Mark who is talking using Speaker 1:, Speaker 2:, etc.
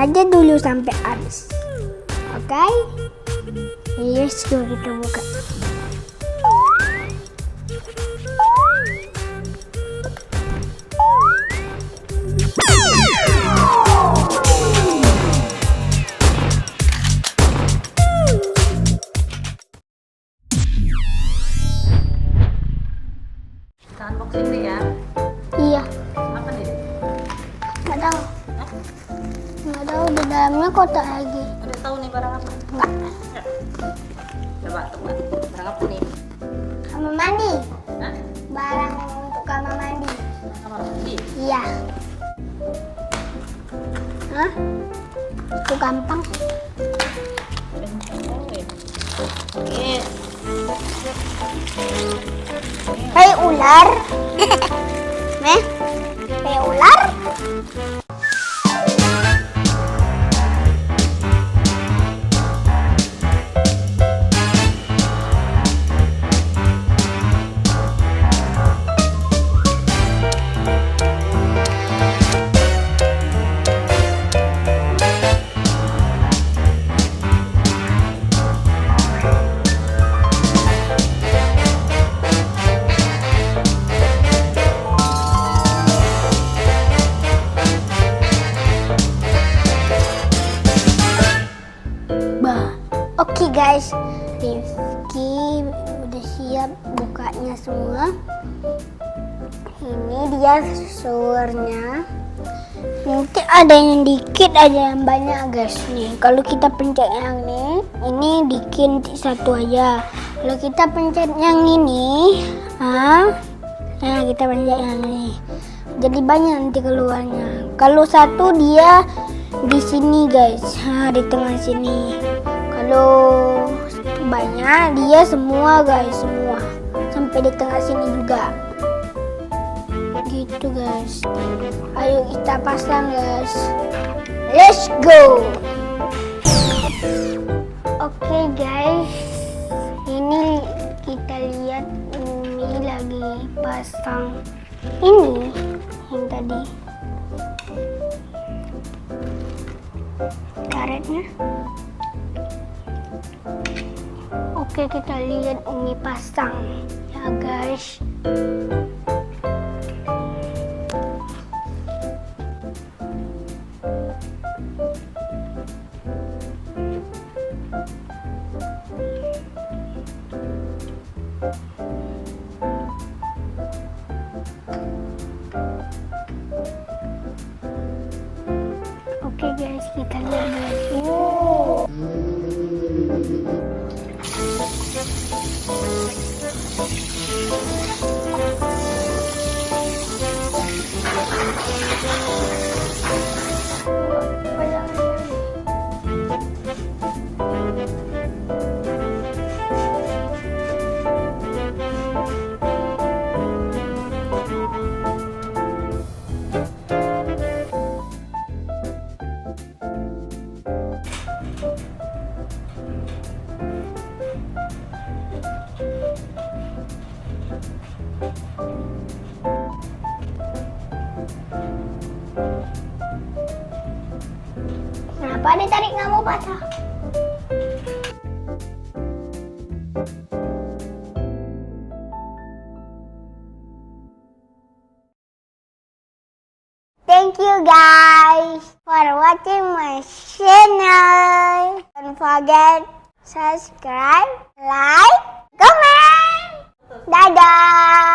Speaker 1: aja dulu sampai habis. Oke? Yes, kita buka.
Speaker 2: Unboxing nih ya.
Speaker 1: Iya.
Speaker 2: Apa nih?
Speaker 1: Nggak tahu. Nggak tahu, di dalamnya kotak lagi.
Speaker 2: Udah tahu nih barang apa?
Speaker 1: Enggak.
Speaker 2: Coba tebak. Barang apa nih?
Speaker 1: Kamar mandi.
Speaker 2: Hah?
Speaker 1: Barang untuk kamar mandi.
Speaker 2: Kamar mandi.
Speaker 1: Iya. Hah? Itu gampang.
Speaker 2: Oke.
Speaker 1: Kayak ular. Meh? Kayak ular. Oke guys, Rifki udah siap bukanya semua. Ini dia suaranya. Nanti ada yang dikit, ada yang banyak guys nih. Kalau kita pencet yang ini dikit satu aja. Kalau kita pencet yang ini, nah kita pencet yang ini. Jadi banyak nanti keluarnya. Kalau satu dia di sini guys, di tengah sini. Kalau banyak dia semua guys, semua sampai di tengah sini juga. Gitu guys. Ayo kita pasang guys. Let's go. Oke guys, ini kita lihat Umi lagi pasang ini yang tadi karetnya. Oke, kita lihat Umi pasang ya guys. Oke guys, kita lihat guys. Wow. Kenapa ditarik nggak mau patah? Thank you guys for watching my channel. Don't forget subscribe, like, comment. Dadah.